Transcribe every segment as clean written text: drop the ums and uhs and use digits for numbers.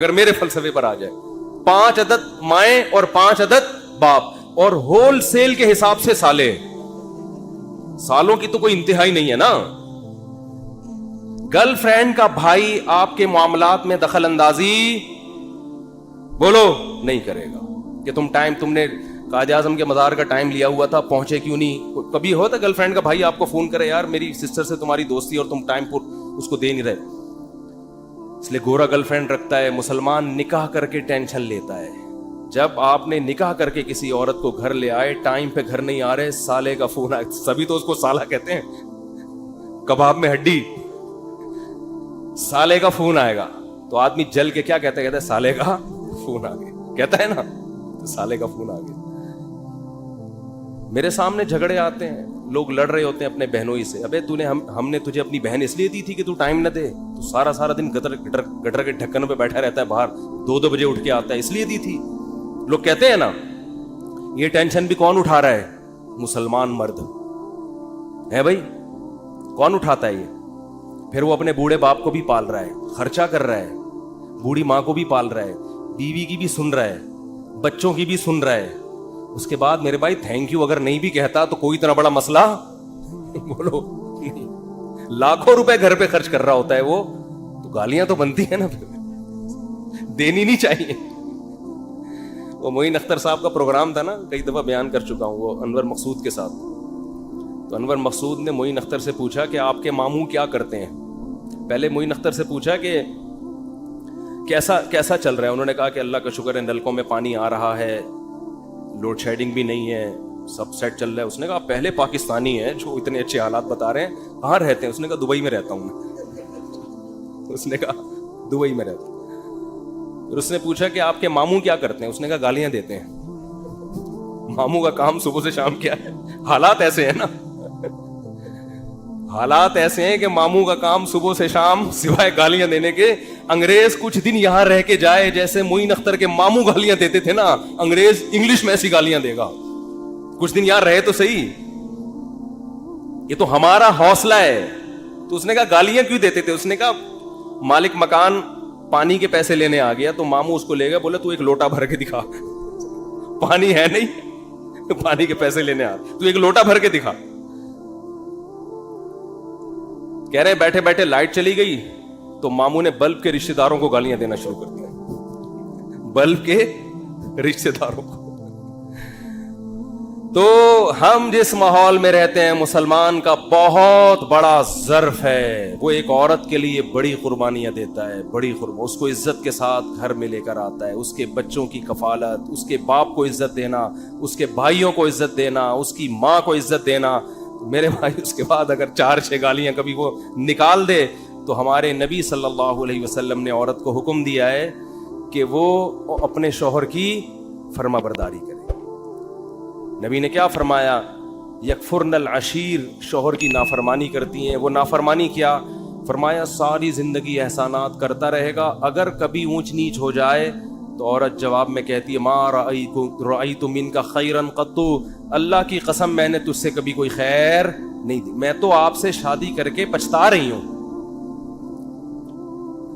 اگر میرے فلسفے پر آ جائے 5 عدد مائیں اور 5 عدد باپ اور ہول سیل کے حساب سے سالے، سالوں کی تو کوئی انتہا ہی نہیں ہے نا. گرل فرینڈ کا بھائی آپ کے معاملات میں دخل اندازی بولو نہیں کرے گا کہ تم نے قائد اعظم کے مزار کا ٹائم لیا ہوا تھا، پہنچے کیوں نہیں. کبھی ہوتا گرل فرینڈ کا بھائی آپ کو فون کرے یار میری سسٹر سے تمہاری دوستی اور تم ٹائم پر اس کو دے نہیں رہے. اس لیے گورا گرل فرینڈ رکھتا ہے. مسلمان نکاح کر کے ٹینشن لیتا ہے. جب آپ نے نکاح کر کے کسی عورت کو گھر لے آئے، ٹائم پہ گھر نہیں آ رہے، سالے کا فون آئے. سبھی تو اس کو سالہ کہتے ہیں، کباب میں ہڈی. سالے کا فون آئے گا تو آدمی جل کے کیا کہتا ہے سالے کا فون آ گیا، کہتا ہے نا، تو سالے کا فون آ گیا. میرے سامنے جھگڑے آتے ہیں، لوگ لڑ رہے ہوتے ہیں اپنے بہنوں ہی سے. ابے ہم نے تجھے اپنی بہن اس لیے دی تھی کہ تو ٹائم نہ دے، تو سارا دن گٹر کے ڈھکنوں پہ بیٹھا رہتا ہے، باہر 2 بجے اٹھ کے آتا ہے، اس لیے دی تھی. لوگ کہتے ہیں نا یہ ٹینشن بھی کون اٹھا رہا ہے؟ مسلمان مرد ہے بھائی. کون اٹھاتا ہے یہ؟ پھر وہ اپنے بوڑھے باپ کو بھی پال رہا ہے، خرچہ کر رہا ہے، بوڑھی ماں کو بھی پال رہا ہے، بیوی کی بھی سن رہا ہے، بچوں کی بھی سن رہا ہے. اس کے بعد میرے بھائی تھینک یو اگر نہیں بھی کہتا تو کوئی اتنا بڑا مسئلہ بولو نہیں. لاکھوں روپے گھر پہ خرچ کر رہا ہوتا ہے وہ، تو گالیاں تو بنتی ہیں نا، دینی نہیں چاہیے. وہ معین اختر صاحب کا پروگرام تھا نا، کئی دفعہ بیان کر چکا ہوں، وہ انور مقصود کے ساتھ. تو انور مقصود نے معین اختر سے پوچھا کہ آپ کے ماموں کیا کرتے ہیں. پہلے معین اختر سے پوچھا کہ کیسا چل رہا ہے. انہوں نے کہا کہ اللہ کا شکر ہے، نلکوں میں پانی آ رہا ہے، لوڈ شیڈنگ بھی نہیں ہے، سب سیٹ چل رہا ہے. اس نے کہا پہلے پاکستانی ہیں جو اتنے اچھے حالات بتا رہے ہیں، کہاں رہتے ہیں؟ اس نے کہا دبئی میں رہتا ہوں میں. اس نے کہا دبئی میں رہتا ہوں. پھر اس نے پوچھا کہ آپ کے ماموں کیا کرتے ہیں؟ اس نے کہا گالیاں دیتے ہیں. ماموں کا کام صبح سے شام کیا ہے؟ حالات ایسے ہیں نا، حالات ایسے ہیں کہ ماموں کا کام صبح سے شام سوائے گالیاں دینے کے. انگریز کچھ دن یہاں رہ کے جائے، جیسے معین اختر کے ماموں گالیاں دیتے تھے نا، انگریز انگلش میں ایسی گالیاں دے گا. کچھ دن یہاں رہے تو صحیح، یہ تو ہمارا حوصلہ ہے. تو اس نے کہا گالیاں کیوں دیتے تھے؟ اس نے کہا مالک مکان پانی کے پیسے لینے آ گیا تو ماموں اس کو لے گیا، بولے تو ایک لوٹا بھر کے دکھا. پانی ہے نہیں، پانی کے پیسے لینے آ، تو ایک لوٹا بھر کے دکھا. کہہ رہے بیٹھے بیٹھے لائٹ چلی گئی تو ماموں نے بلب کے رشتہ داروں کو گالیاں دینا شروع کر دیا. بلب کے رشتہ داروں کو. تو ہم جس ماحول میں رہتے ہیں، مسلمان کا بہت بڑا ظرف ہے. وہ ایک عورت کے لیے بڑی قربانیاں دیتا ہے، بڑی اس کو عزت کے ساتھ گھر میں لے کر آتا ہے. اس کے بچوں کی کفالت، اس کے باپ کو عزت دینا، اس کے بھائیوں کو عزت دینا، اس کی ماں کو عزت دینا. میرے بھائی اس کے بعد اگر 4-6 گالیاں کبھی وہ نکال دے تو ہمارے نبی صلی اللہ علیہ وسلم نے عورت کو حکم دیا ہے کہ وہ اپنے شوہر کی فرما برداری کرے. نبی نے کیا فرمایا؟ یکفرن العشیر، شوہر کی نافرمانی کرتی ہیں. وہ نافرمانی کیا؟ فرمایا ساری زندگی احسانات کرتا رہے گا، اگر کبھی اونچ نیچ ہو جائے تو عورت جواب میں کہتی ہے ما رأیت منک خیرا قط، اللہ کی قسم میں نے تجھ سے کبھی کوئی خیر نہیں دی، میں تو آپ سے شادی کر کے پچھتا رہی ہوں.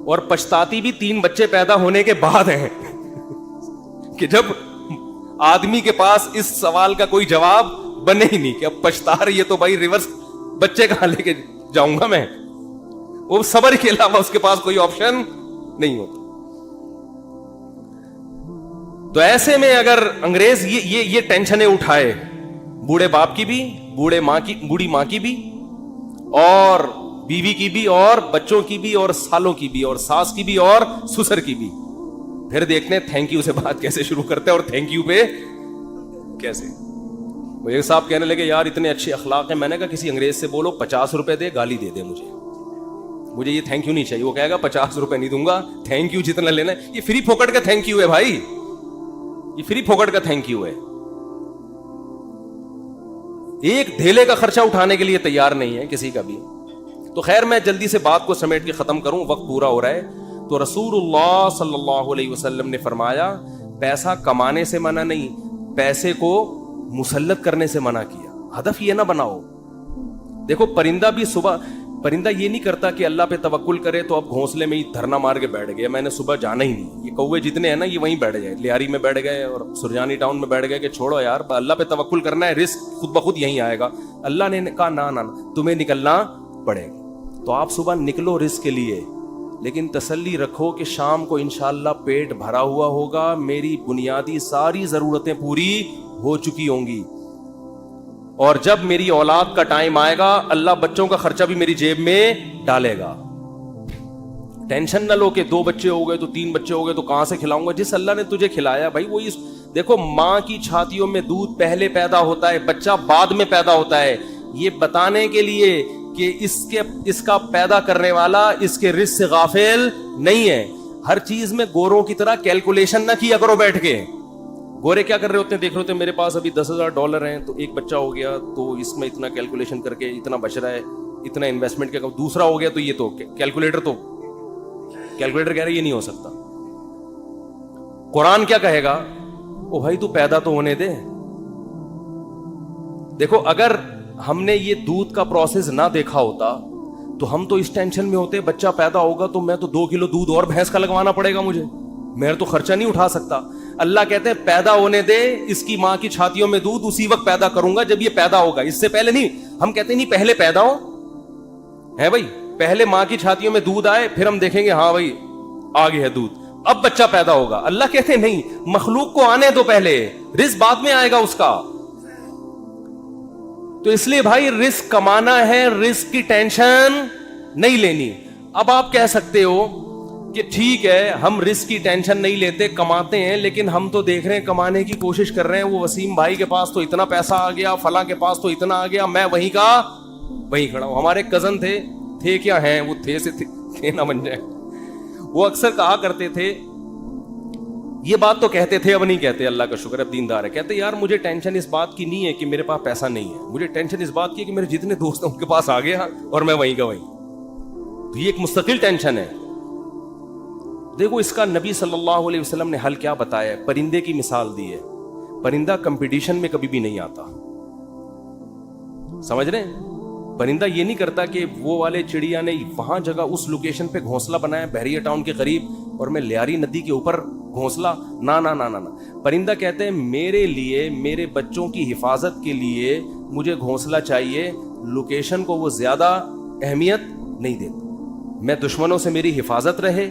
اور پچھتاتی بھی 3 بچے پیدا ہونے کے بعد ہیں کہ جب آدمی کے پاس اس سوال کا کوئی جواب بنے ہی نہیں کہ اب پچھتا رہی ہے تو بھائی ریورس بچے کہاں لے کے جاؤں گا میں. وہ صبر کے علاوہ اس کے پاس کوئی آپشن نہیں ہوتا. تو ایسے میں اگر انگریز یہ ٹینشنیں اٹھائے، بوڑھے باپ کی بھی، بوڑھی ماں کی بھی، اور بیوی کی بھی، اور بچوں کی بھی، اور سالوں کی بھی، اور ساس کی بھی، اور سسر کی بھی، پھر دیکھتے ہیں تھینک یو سے بات کیسے شروع کرتے ہیں اور تھینک یو پہ کیسے. وہ ایک صاحب کہنے لگے یار اتنے اچھے اخلاق ہیں. میں نے کہا کسی انگریز سے بولو 50 روپے دے، گالی دے دے مجھے یہ تھینک یو نہیں چاہیے. وہ کہے گا 50 روپے نہیں دوں گا، تھینک یو جتنا لینا ہے. یہ فری پھوکٹ کا تھینک یو ہے بھائی، یہ فری پھوکٹ کا تھینک یو ہے. ایک دھیلے کا خرچہ اٹھانے کے لیے تیار نہیں ہے کسی کا بھی. تو خیر میں جلدی سے بات کو سمیٹ کے ختم کروں، وقت پورا ہو رہا ہے. تو رسول اللہ صلی اللہ علیہ وسلم نے فرمایا پیسہ کمانے سے منع نہیں، پیسے کو مسلط کرنے سے منع کیا. ہدف یہ نہ بناؤ. دیکھو پرندہ بھی صبح परिंदा ये नहीं करता कि अल्लाह पे तवक्कुल करे तो अब घोंसले में ही धरना मार के बैठ गया, मैंने सुबह जाना ही नहीं। ये कौवे जितने हैं ना ये वहीं बैठ गए, लियारी में बैठ गए और सुरजानी टाउन में बैठ गए कि छोड़ो यार, अल्लाह पे तवक्कुल करना है, रिस्क खुद ब खुद यहीं आएगा। अल्लाह ने कहा ना ना ना, तुम्हें निकलना पड़ेगा। तो आप सुबह निकलो रिस्क के लिए, लेकिन तसल्ली रखो कि शाम को इंशाअल्लाह पेट भरा हुआ होगा, मेरी बुनियादी सारी जरूरतें पूरी हो चुकी होंगी, और जब मेरी औलाद का टाइम आएगा अल्लाह बच्चों का खर्चा भी मेरी जेब में डालेगा। टेंशन न लो कि 2 बच्चे हो गए तो 3 बच्चे हो गए तो कहां से खिलाऊंगा। जिस अल्लाह ने तुझे खिलाया भाई वो देखो, मां की छातियों में दूध पहले पैदा होता है, बच्चा बाद में पैदा होता है, ये बताने के लिए कि इसका पैदा करने वाला इसके रिस्क से गाफिल नहीं है। हर चीज में गोरों की तरह कैलकुलेशन ना किया करो बैठ के। गोरे क्या कर रहे होते हैं, देख रहे होते हैं मेरे पास अभी $10,000 हैं तो एक बच्चा हो गया तो इसमें इतना कैलकुलेशन करके इतना बच रहा है, इतना इन्वेस्टमेंट क्या, दूसरा हो गया तो ये तो कैलकुलेटर कह रहे ये नहीं हो सकता। कुरान क्या कहेगा, ओ भाई तू पैदा तो होने दे। देखो अगर हमने ये दूध का प्रोसेस ना देखा होता तो हम तो इस टेंशन में होते बच्चा पैदा होगा तो मैं तो 2 किलो दूध और भैंस का लगवाना पड़ेगा मुझे, मैं तो खर्चा नहीं उठा सकता। अल्लाह कहते हैं पैदा होने दे, इसकी मां की छातियों में दूध उसी वक्त पैदा करूंगा जब ये पैदा होगा, इससे पहले नहीं। हम कहते नहीं पहले पैदा हो, है भाई, पहले मां की छातियों में दूध आए फिर हम देखेंगे हाँ भाई आ गया है दूध, अब बच्चा पैदा होगा। अल्लाह कहते हैं नहीं, मखलूक को आने दो पहले, रिस्क बाद में आएगा उसका। तो इसलिए भाई रिस्क कमाना है, रिस्क की टेंशन नहीं लेनी। अब आप कह सकते हो कि ठीक है हम रिस्क की टेंशन नहीं लेते, कमाते हैं, लेकिन हम तो देख रहे हैं कमाने की कोशिश कर रहे हैं, वो वसीम भाई के पास तो इतना पैसा आ गया, फला के पास तो इतना आ गया, मैं वहीं का वहीं खड़ा हूं। हमारे कजन थे क्या हैं, वो थे ना बन जाए। वो अक्सर कहा करते थे, ये बात तो कहते थे, अब नहीं कहते, अल्लाह का शुक्र अब दीनदार है। कहते यार मुझे टेंशन इस बात की नहीं है कि मेरे पास पैसा नहीं है, मुझे टेंशन इस बात की कि मेरे जितने दोस्त हैं उनके पास आ गया और मैं वहीं का वहीं। तो ये एक मुस्तकिल टेंशन है। देखो इसका नबी सल्लल्लाहु अलैहि वसल्लम ने हल क्या बताया है, परिंदे की मिसाल दी है। परिंदा कंपटीशन में कभी भी नहीं आता, समझ रहे हैं? परिंदा ये नहीं करता कि वो वाले चिड़िया ने वहां जगह उस लोकेशन पे घोंसला बनाया बहरिया टाउन के करीब और मैं लियारी नदी के ऊपर घोंसला, ना ना ना ना ना। परिंदा कहते हैं मेरे लिए, मेरे बच्चों की हिफाजत के लिए मुझे घोंसला चाहिए, लोकेशन को वो ज्यादा अहमियत नहीं देता। मैं दुश्मनों से मेरी हिफाजत रहे,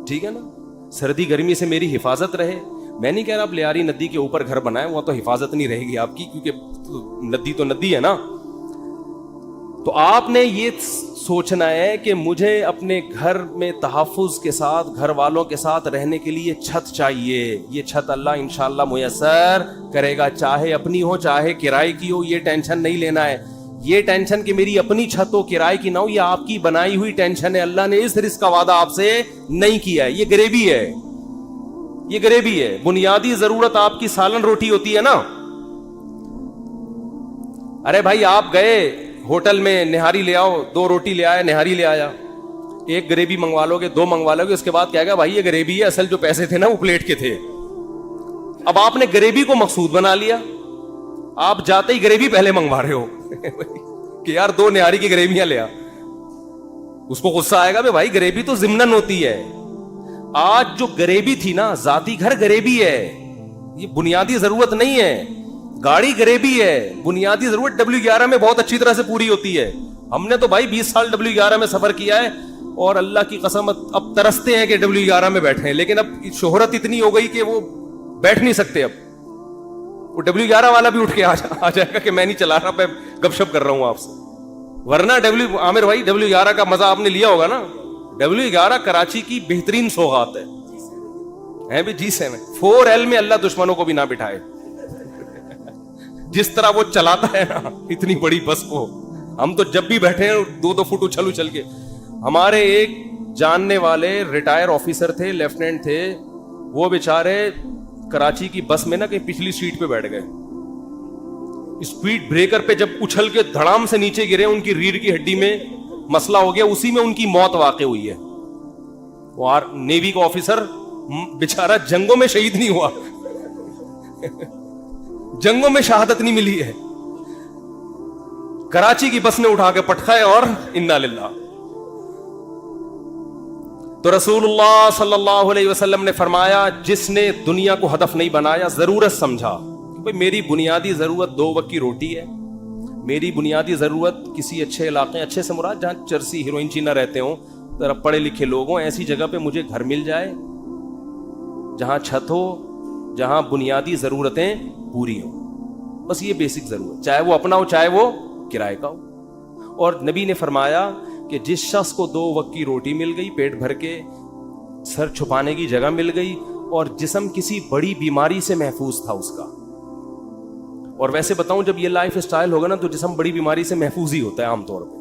ठीक है ना, सर्दी गर्मी से मेरी हिफाजत रहे। मैं नहीं कह रहा आप लियारी नदी के ऊपर घर बनाए, वहां तो हिफाजत नहीं रहेगी आपकी, क्योंकि नदी तो नदी है ना। तो आपने ये सोचना है कि मुझे अपने घर में तहफ़्फ़ुज़ के साथ, घर वालों के साथ रहने के लिए छत चाहिए। ये छत अल्लाह इंशाअल्लाह मुयस्सर करेगा, चाहे अपनी हो चाहे किराए की हो, ये टेंशन नहीं लेना है। ये टेंशन कि मेरी अपनी छत हो किराए की ना हो, ये आपकी बनाई हुई टेंशन है। अल्लाह ने इस रिस्क का वादा आपसे नहीं किया है, ये गरीबी है, ये गरीबी है। बुनियादी जरूरत आपकी सालन रोटी होती है ना। अरे भाई आप गए होटल में, निहारी ले आओ, 2 रोटी ले आया, निहारी ले आया, एक ग्रेवी मंगवा लोगे, 2 मंगवा लोगे, उसके बाद क्या कहेगा भाई ये ग्रेवी है, असल जो पैसे थे ना वो प्लेट के थे। अब आपने ग्रेवी को मकसूद बना लिया, आप जाते ही ग्रेवी पहले मंगवा रहे हो कि यार 2 निहारी की ग्रेवियां ले आ। उसको गुस्सा आएगा भाई ग्रेवी तो जिम्नन होती है। आज जो ग्रेवी थी ना, जाती घर ग्रेवी है, ये बुनियादी जरूरत नहीं है। गाड़ी ग्रेवी है, बुनियादी जरूरत W11 में बहुत अच्छी तरह से पूरी होती है। हमने तो भाई 20 साल W11 में सफर किया है और अल्लाह की कसम अब तरसते हैं कि W11 में बैठे हैं, लेकिन अब शोहरत इतनी हो गई कि वो बैठ नहीं सकते। अब वो W11 वाला भी उठ के आ जाएगा कि मैं नहीं चला रहा, मैं गपशप कर रहा हूं आपसे। वरना आमिर भाई W11 का मजा आपने लिया होगा ना। W11 कराची की बेहतरीन सौगात है भी G7 4L में अल्लाह दुश्मनों को भी ना बिठाए। जिस तरह वो चलाता है ना इतनी बड़ी बस को, हम तो जब भी बैठे हैं 2-2 फुट उछल उछल के। हमारे एक जानने वाले रिटायर ऑफिसर थे, लेफ्टिनेंट थे, वो बेचारे कराची की बस में ना कहीं पिछली सीट पे बैठ गए। स्पीड ब्रेकर पे जब उछल के धड़ाम से नीचे गिरे, उनकी रीढ़ की हड्डी में मसला हो गया, उसी में उनकी मौत वाकई हुई है। वो नेवी का ऑफिसर बेचारा जंगों में शहीद नहीं हुआ जंगों में शहादत नहीं मिली है। कराची की बस ने उठा के पटकाए और इन्ना लिल्लाह। तो रसूलुल्लाह सल्लल्लाहु अलैहि वसल्लम ने फरमाया, जिसने दुनिया को हदफ नहीं बनाया, जरूरत समझा भाई मेरी बुनियादी जरूरत 2 वक्त की रोटी है, मेरी बुनियादी जरूरत किसी अच्छे इलाके, अच्छे से मुराद जहां चरसी हीरोइन चीना रहते हो, जरा पढ़े लिखे लोग हों, ऐसी जगह पे मुझे घर मिल जाए जहां छत हो, जहां बुनियादी जरूरतें पूरी हो, बस ये बेसिक जरूरत, चाहे वो अपना हो चाहे वो किराए का हो। और नबी ने फरमाया कि जिस शख्स को 2 वक्त की रोटी मिल गई, पेट भर के सर छुपाने की जगह मिल गई, और जिस्म किसी बड़ी बीमारी से महफूज था उसका, और वैसे बताऊं जब ये लाइफ स्टाइल होगा ना तो जिस्म बड़ी बीमारी से महफूज ही होता है आमतौर पे,